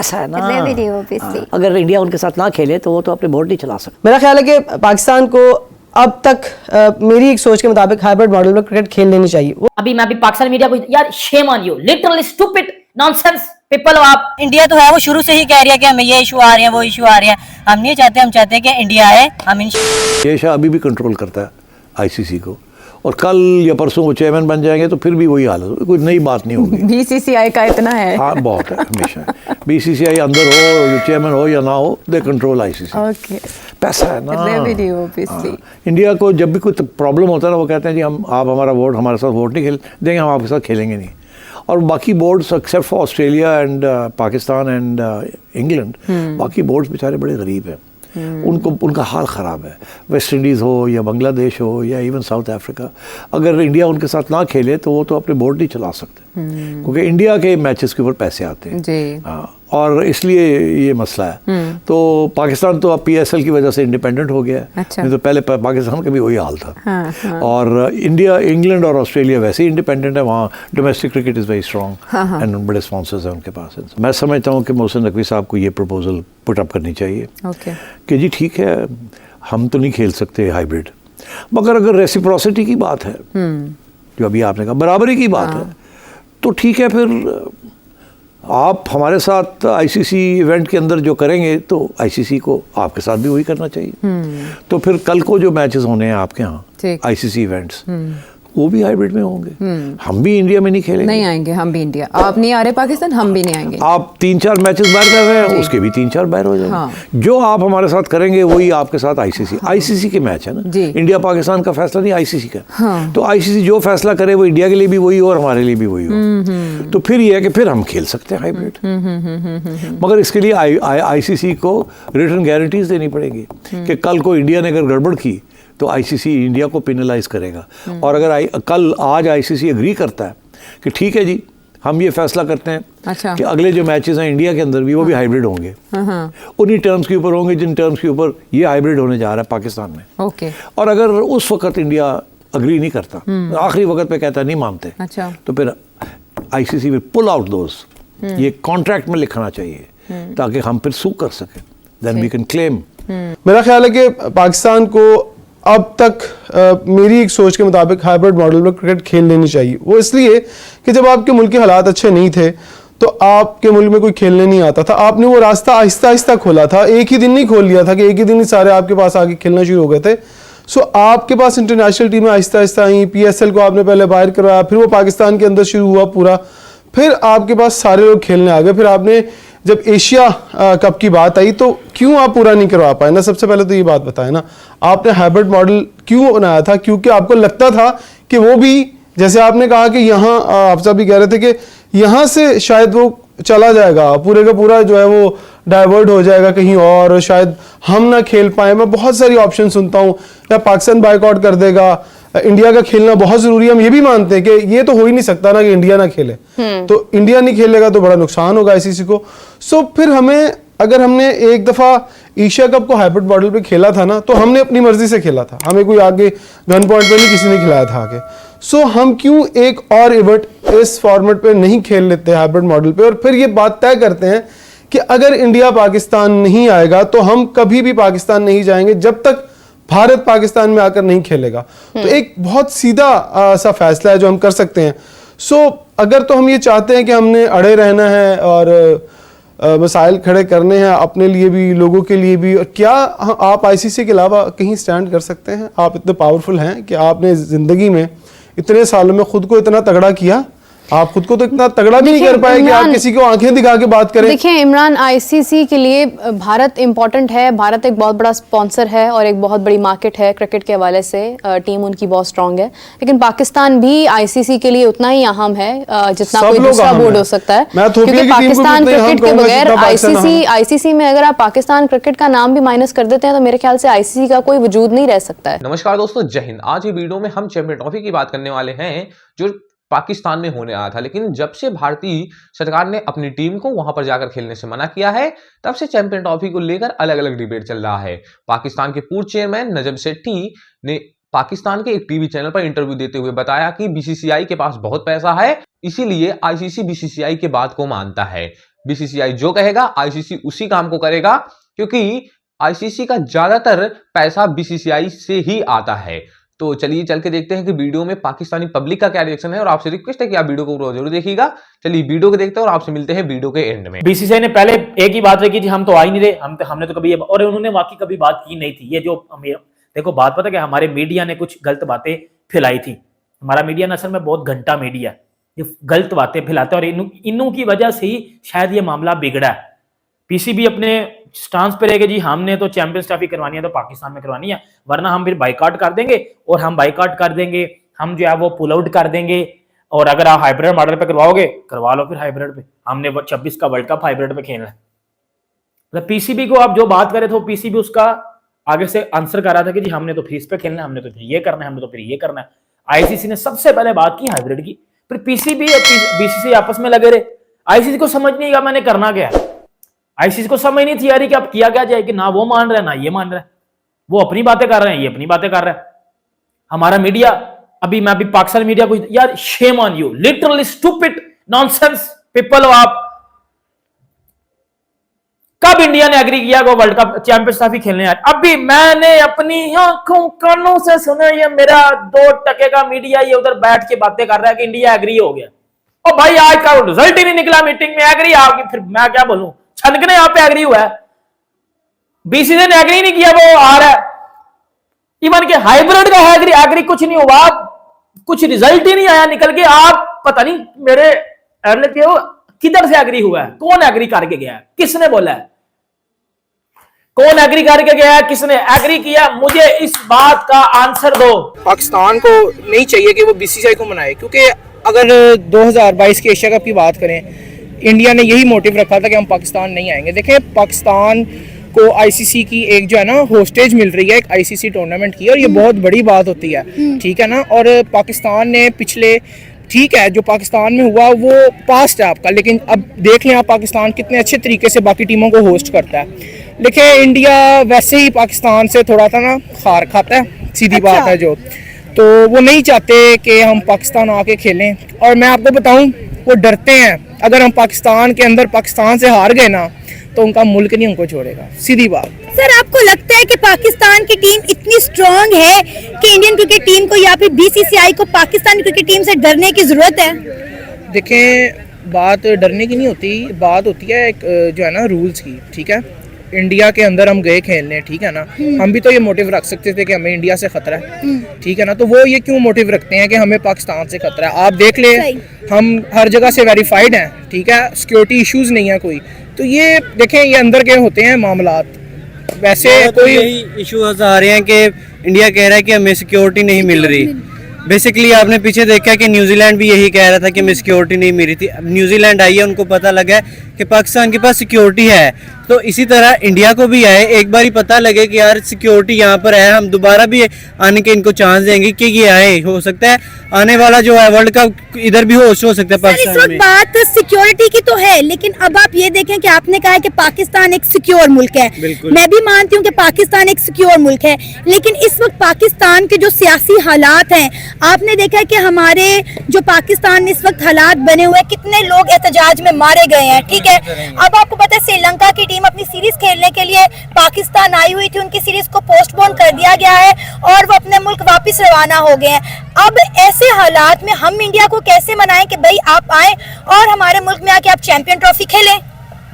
पैसा है ना। हाँ, अगर इंडिया उनके साथ ना खेले तो वो तो अपने बोर्ड नहीं चला सकते। मेरा ख्याल है कि पाकिस्तान को अब तक मेरी एक सोच के मुताबिक हाइब्रिड मॉडल में क्रिकेट खेल लेनी चाहिए। अभी मैं पाकिस्तानी मीडिया को यार shame on you, literally stupid nonsense people हो आप। इंडिया तो है वो शुरू से ही कह रही है कि हमें ये इशू आ रहे हैं वो इशू आ रहे हैं। हम नहीं चाहते, हम चाहते हैं कि इंडिया है। हम ये शाह अभी भी कंट्रोल करता है आईसीसी को, और कल या परसों वो चेयरमैन बन जाएंगे तो फिर भी वही हाल है, कोई नई बात नहीं होगी। बीसीसीआई का इतना है। हाँ बहुत है, हमेशा बीसीसीआई अंदर हो, चेयरमैन हो या ना हो, दे कंट्रोल आईसीसी। ओके, पैसा है ना। ऑब्वियसली इंडिया को जब भी कोई प्रॉब्लम होता है ना, वो कहते हैं जी आप हमारे साथ वोट नहीं खेल देंगे, हम आपके साथ खेलेंगे नहीं। और बाकी boards except for Australia and Pakistan and England, बाकी बोर्ड्स बेचारे बड़े गरीब हैं। उनका हाल ख़राब है। वेस्ट इंडीज़ हो या बांग्लादेश हो या इवन साउथ अफ्रीका, अगर इंडिया उनके साथ ना खेले तो वो तो अपने बोर्ड नहीं चला सकते, क्योंकि इंडिया के मैचेस के ऊपर पैसे आते हैं जी। और इसलिए ये मसला है। तो पाकिस्तान तो अब पीएसएल की वजह से इंडिपेंडेंट हो गया है। अच्छा। नहीं तो पहले पाकिस्तान का भी वही हाल था। हाँ। और इंग्लैंड और ऑस्ट्रेलिया वैसे ही इंडिपेंडेंट है, वहाँ domestic cricket is very strong and बड़े स्पॉन्सर्स हैं उनके पास। मैं समझता हूँ कि मोहसिन नकवी साहब को ये प्रपोजल पुट अप करनी चाहिए कि जी ठीक है, हम तो नहीं खेल सकते हाइब्रिड, मगर अगर रेसिप्रोसिटी की बात है, जो अभी आपने कहा बराबरी की बात है, तो ठीक है, फिर आप हमारे साथ आईसीसी इवेंट के अंदर जो करेंगे तो आईसीसी को आपके साथ भी वही करना चाहिए। तो फिर कल को जो मैचेस होने हैं आपके यहाँ आईसीसी इवेंट्स, वो भी हाइब्रिड में होंगे। हम भी इंडिया में नहीं खेलेंगे, नहीं आएंगे हम भी इंडिया। आप नहीं आ रहे पाकिस्तान, हम भी नहीं आएंगे। आप 3-4 मैचेस बाहर कर रहे हैं, उसके भी 3-4 बाहर हो जाएंगे। हाँ। जो आप हमारे साथ करेंगे वही आपके साथ आईसीसी के मैच है ना। इंडिया पाकिस्तान का फैसला नहीं, आईसीसी का। हाँ। तो आईसीसी जो फैसला करे वो इंडिया के लिए भी वही हो और हमारे लिए भी वही हो। तो फिर ये है कि फिर हम खेल सकते हैं हाइब्रिड, मगर इसके लिए आईसीसी को रिटर्न गारंटीज देनी पड़ेगी कि कल को इंडिया ने अगर गड़बड़ की तो आईसीसी इंडिया को पेनलाइज करेगा। और अगर आज आईसीसी एग्री करता है कि ठीक है जी, हम ये फैसला करते हैं अच्छा। कि अगले जो मैचेस हैं इंडिया के अंदर भी वो भी हाइब्रिड होंगे, उन्हीं टर्म्स के ऊपर होंगे जिन टर्म्स के ऊपर ये हाइब्रिड होने जा रहा है पाकिस्तान में। ओके। और अगर उस वक्त इंडिया अग्री नहीं करता, आखिरी वक्त पे कहता नहीं मानते, अच्छा। तो फिर आईसीसी विल पुल आउट दोस। ये कॉन्ट्रैक्ट में लिखना चाहिए ताकि हम फिर सू कर सकें, देन वी कैन क्लेम। मेरा ख्याल है कि पाकिस्तान को अब तक मेरी एक सोच के मुताबिक हाइब्रिड मॉडल में क्रिकेट खेल लेनी चाहिए। वो इसलिए कि जब आपके मुल्क के हालात अच्छे नहीं थे तो आपके मुल्क में कोई खेलने नहीं आता था, आपने वो रास्ता आहिस्ता आहिस्ता खोला था। एक ही दिन नहीं खोल लिया था कि एक ही दिन ही सारे आपके पास आके खेलना शुरू हो गए थे। सो आपके पास इंटरनेशनल टीमें आहिस्ता आहिस्ता आई, पीएसएल को आपने पहले बाहर करवाया, फिर वो पाकिस्तान के अंदर शुरू हुआ पूरा, फिर आपके पास सारे लोग खेलने आ गए। फिर आपने जब एशिया कप की बात आई तो क्यों आप पूरा नहीं करवा पाए ना? सबसे पहले तो ये बात बताएं ना, आपने हाइब्रिड मॉडल क्यों बनाया था? क्योंकि आपको लगता था कि वो भी, जैसे आपने कहा कि यहाँ आप सब भी कह रहे थे कि यहाँ से शायद वो चला जाएगा, पूरे का पूरा जो है वो डाइवर्ट हो जाएगा कहीं और शायद हम ना खेल पाए। मैं बहुत सारी ऑप्शन सुनता हूँ, या पाकिस्तान बाइकआउट कर देगा, इंडिया का खेलना बहुत जरूरी है। हम ये भी मानते हैं कि ये तो हो ही नहीं सकता ना कि इंडिया ना खेले, तो इंडिया नहीं खेलेगा तो बड़ा नुकसान होगा आईसीसी को। सो फिर हमें, अगर हमने एक दफा एशिया कप को हाइब्रिड मॉडल पे खेला था ना, तो हमने अपनी मर्जी से खेला था, हमें कोई आगे गन पॉइंट पे नहीं किसी ने खिलाया था आगे। सो हम क्यों एक और इवेंट इस फॉर्मेट पे नहीं खेल लेते हाइब्रिड मॉडल पे, और फिर ये बात तय करते हैं कि अगर इंडिया पाकिस्तान नहीं आएगा तो हम कभी भी पाकिस्तान नहीं जाएंगे जब तक भारत पाकिस्तान में आकर नहीं खेलेगा। तो एक बहुत सीधा सा फैसला है जो हम कर सकते हैं। सो अगर तो हम ये चाहते हैं कि हमने अड़े रहना है और मसाइल खड़े करने हैं अपने लिए भी, लोगों के लिए भी, और क्या आप आईसीसी के अलावा कहीं स्टैंड कर सकते हैं? आप इतने पावरफुल हैं कि आपने जिंदगी में इतने सालों में खुद को इतना तगड़ा किया, आप खुद को तो इतना तगड़ा भी नहीं कर पाए कि आप किसी को आंखें दिखा के बात करें। देखिए इमरान, आईसीसी के लिए भारत इंपॉर्टेंट है, भारत एक बहुत बड़ा स्पॉन्सर है और एक बहुत बड़ी मार्केट है क्रिकेट के हवाले से, टीम उनकी बहुत स्ट्रांग है। लेकिन पाकिस्तान भी आईसीसी के लिए उतना ही अहम है जितना कोई दूसरा बोर्ड हो सकता है, क्योंकि पाकिस्तान क्रिकेट के बगैर आईसीसी में अगर आप पाकिस्तान क्रिकेट का नाम भी माइनस कर देते हैं तो मेरे ख्याल से आईसीसी का कोई वजूद नहीं रह सकता है। नमस्कार दोस्तों, जय हिंद। आज ये वीडियो में हम चैंपियन ट्रॉफी की बात करने वाले हैं जो पाकिस्तान में होने आया था, लेकिन जब से भारतीय सरकार ने अपनी टीम को वहां पर जाकर खेलने से मना किया है, तब से चैंपियन ट्रॉफी को लेकर अलग अलग डिबेट चल रहा है। पाकिस्तान के पूर्व चेयरमैन नजम सेठी ने पाकिस्तान के एक टीवी चैनल पर इंटरव्यू देते हुए बताया कि बीसीसीआई के पास बहुत पैसा है, इसीलिए आईसीसी बीसीसीआई के बात को मानता है। बीसीसीआई जो कहेगा आईसीसी उसी काम को करेगा, क्योंकि आईसीसी का ज्यादातर पैसा बीसीसीआई से ही आता है। तो चलिए चल के देखते हैं कि वीडियो में पाकिस्तानी पब्लिक का क्या रिएक्शन है, और आपसे रिक्वेस्ट है कि आप वीडियो को जरूर देखिएगा। चलिए वीडियो को देखते हैं और आपसे मिलते हैं वीडियो के एंड में। बीसीसीआई ने पहले एक ही बात रखी थी, हम तो आ ही नहीं रहे, हमने तो कभी और उन्होंने वाकई कभी बात की नहीं थी। ये जो देखो बात पता क्या, हमारे मीडिया ने कुछ गलत बातें फैलाई थी। हमारा मीडिया न असल में बहुत घंटा मीडिया, ये गलत बातें फैलाते हैं और इन्हों की वजह से ही शायद ये मामला बिगड़ा है। पीसीबी अपने स्टांस पे रहेगा, जी हमने तो चैंपियंस ट्रॉफी करवानी है तो पाकिस्तान में करवानी है, वरना हम फिर बाइकआउट कर देंगे। और हम बाइकआउट कर देंगे, हम जो है वो पुल आउट कर देंगे। और अगर आप हाइब्रिड मॉडल पे करवाओगे, करवा लो फिर हाइब्रिड पे। हमने 26 का वर्ल्ड कप हाइब्रिड पे खेलना है। मतलब पीसीबी को आप जो बात करें तो पीसीबी उसका आगे से आंसर कर रहा था कि जी हमने तो फिर इस पे खेलना है, हमने तो फिर ये करना है, हमने तो फिर ये करना है। आईसीसी ने सबसे पहले बात की हाइब्रिड की, फिर पीसीबी और बीसीसी आपस में लगे रहे। आईसीसी को समझ नहीं आया मैंने करना क्या है। आईसीसी को समझ नहीं थी यार कि अब किया क्या जाए, कि ना वो मान रहा है ना ये मान रहा है। वो अपनी बातें कर रहे हैं, ये अपनी बातें कर रहा है। हमारा मीडिया मैं अभी पाकिस्तान मीडिया को, यार shame on you, literally stupid nonsense people हो आप। कब इंडिया ने एग्री किया कि वर्ल्ड कप चैंपियंस ट्रॉफी खेलने आए? अभी मैंने अपनी आंखों कानों से सुना, ये मेरा 2% का मीडिया ये उधर बैठ के बातें कर रहा है कि इंडिया एग्री हो गया। और भाई आज का रिजल्ट ही नहीं निकला, मीटिंग में एग्री आपकी, फिर मैं क्या बोलूं, छनकने यहां पे एग्री हुआ है। बीसीसीआई ने एग्री नहीं किया, वो आ रहा है। इवन के हाइब्रिड का एग्री कुछ नहीं हुआ, कुछ रिजल्ट ही नहीं आया निकल के। आप पता नहीं मेरे किधर से एग्री हुआ है, कौन एग्री करके गया है, किसने बोला है, कौन एग्री करके गया है, किसने एग्री किया? मुझे इस बात का आंसर दो। पाकिस्तान को नहीं चाहिए कि वो बीसीसीआई को मनाए, क्योंकि अगर 2022 के एशिया कप की बात करें, इंडिया ने यही मोटिव रखा था कि हम पाकिस्तान नहीं आएंगे। देखें, पाकिस्तान को आईसीसी की एक जो है ना होस्टेज मिल रही है एक आईसीसी टूर्नामेंट की, और ये बहुत बड़ी बात होती है, ठीक है ना। और पाकिस्तान ने पिछले, ठीक है जो पाकिस्तान में हुआ वो पास्ट है आपका, लेकिन अब देख लें आप पाकिस्तान कितने अच्छे तरीके से बाकी टीमों को होस्ट करता है। लेकिन इंडिया वैसे ही पाकिस्तान से थोड़ा सा ना खार खाता है, सीधी बात है जो, तो वो नहीं चाहते कि हम पाकिस्तान आके खेलें। और मैं आपको बताऊं, वो डरते हैं अगर हम पाकिस्तान के अंदर पाकिस्तान से हार गए ना तो उनका मुल्क नहीं उनको छोड़ेगा, सीधी बात। सर आपको लगता है कि पाकिस्तान की टीम इतनी स्ट्रांग है कि इंडियन क्रिकेट टीम को या फिर बीसीसीआई को पाकिस्तान क्रिकेट टीम से डरने की जरूरत है? देखें, बात डरने की नहीं होती, बात होती है एक जो है ना रूल्स की, ठीक है। इंडिया के अंदर हम गए खेलने, ठीक है ना, हम भी तो ये मोटिव रख सकते थे कि हमें इंडिया से खतरा है, ठीक है ना। तो वो ये क्यों मोटिव रखते हैं कि हमें पाकिस्तान से खतरा है? आप देख ले, हम हर जगह से वेरीफाइड हैं, ठीक है, सिक्योरिटी इश्यूज नहीं है कोई। तो ये देखें, ये अंदर के होते हैं मामलात। वैसे कोई इश्यूज आ रहे हैं कि इंडिया कह रहा है कि हमें सिक्योरिटी नहीं मिल रही। बेसिकली आपने पीछे देखा कि न्यूजीलैंड भी यही कह रहा था कि हमें सिक्योरिटी नहीं मिल रही थी। अब न्यूजीलैंड आई है, उनको पता लगा है कि पाकिस्तान के पास सिक्योरिटी है, तो इसी तरह इंडिया को भी आए, एक बार ही पता लगे कि यार सिक्योरिटी यहाँ पर है, हम दोबारा भी आने के इनको चांस देंगे कि ये आए। हो सकता है आने वाला जो है वर्ल्ड कप इधर भी होस्ट हो सकता है पाकिस्तान में। बात सिक्योरिटी की तो है, लेकिन अब आप ये देखें कि आपने कहा है कि पाकिस्तान एक सिक्योर मुल्क है, मैं भी मानती हूँ कि पाकिस्तान एक सिक्योर मुल्क है, लेकिन इस वक्त पाकिस्तान के जो सियासी हालात हैं, आपने देखा है कि हमारे जो पाकिस्तान में इस वक्त हालात बने हुए, कितने लोग एहतजाज में मारे गए हैं, ठीक है। अब आपको पता है श्रीलंका की टीम अपनी सीरीज खेलने के लिए पाकिस्तान आई हुई थी, उनकी सीरीज को पोस्टपोन कर दिया गया है और वो अपने मुल्क वापस रवाना हो गए हैं। अब ऐसे हालात में हम इंडिया को कैसे मनाएं कि भाई आप आए और हमारे मुल्क में आके आप चैंपियन ट्रॉफी खेलें?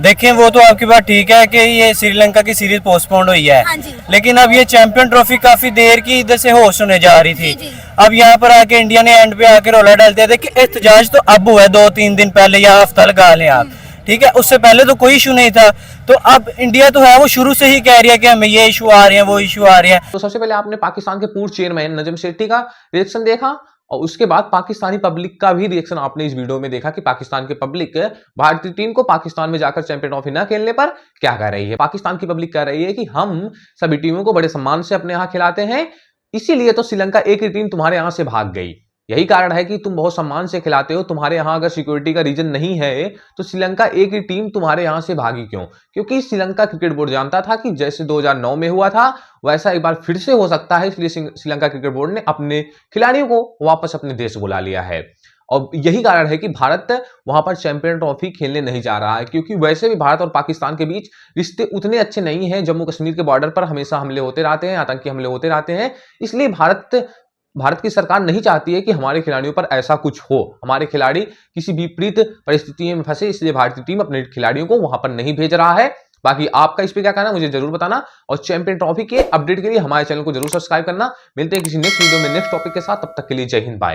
देखें, वो तो आपकी बात ठीक है कि ये श्रीलंका की सीरीज पोस्टपोन्ड हुई है, लेकिन अब ये चैंपियन ट्रॉफी काफी देर की इधर से होस्ट होने जा रही थी। अब यहाँ पर आके इंडिया ने एंड पे आके रोला डाल दिया। देखिए, एहतजाज तो अब हुआ है 2-3 दिन पहले या हफ्ता लगा लें आप, ठीक है, उससे पहले तो कोई इशू नहीं था। तो अब इंडिया तो है वो शुरू से ही कह रही है कि हमें ये इशू आ रहे हैं, वो इशू आ रहे हैं। तो सबसे पहले आपने पाकिस्तान के पूर्व चेयरमैन नजम सेठी का रिएक्शन देखा, और उसके बाद पाकिस्तानी पब्लिक का भी रिएक्शन आपने इस वीडियो में देखा कि पाकिस्तान की पब्लिक भारतीय टीम को पाकिस्तान में जाकर चैंपियन ट्रॉफी न खेलने पर क्या कह रही है। पाकिस्तान की पब्लिक कह रही है कि हम सभी टीमों को बड़े सम्मान से अपने यहाँ खिलाते हैं, इसीलिए तो श्रीलंका एक ही टीम तुम्हारे यहाँ से भाग गई। यही कारण है कि तुम बहुत सम्मान से खिलाते हो। तुम्हारे यहाँ अगर सिक्योरिटी का रीजन नहीं है तो श्रीलंका एक ही टीम तुम्हारे यहाँ से भागी क्यों? क्योंकि श्रीलंका क्रिकेट बोर्ड जानता था कि जैसे 2009 में हुआ था वैसा एक बार फिर से हो सकता है, इसलिए श्रीलंका क्रिकेट बोर्ड ने अपने खिलाड़ियों को वापस अपने देश बुला लिया है। और यही कारण है कि भारत वहां पर चैंपियन ट्रॉफी खेलने नहीं जा रहा है, क्योंकि वैसे भी भारत और पाकिस्तान के बीच रिश्ते उतने अच्छे नहीं हैं। जम्मू कश्मीर के बॉर्डर पर हमेशा हमले होते रहते हैं, आतंकी हमले होते रहते हैं। इसलिए भारत की सरकार नहीं चाहती है कि हमारे खिलाड़ियों पर ऐसा कुछ हो, हमारे खिलाड़ी किसी विपरीत परिस्थितियों में फंसे, इसलिए भारतीय टीम अपने खिलाड़ियों को वहां पर नहीं भेज रहा है। बाकी आपका इस पे क्या कहना है मुझे जरूर बताना, और चैंपियन ट्रॉफी के अपडेट के लिए हमारे चैनल को जरूर सब्सक्राइब करना। मिलते हैं किसी नेक्स्ट वीडियो में नेक्स्ट टॉपिक के साथ, तब तक के लिए जय हिंद, बाय।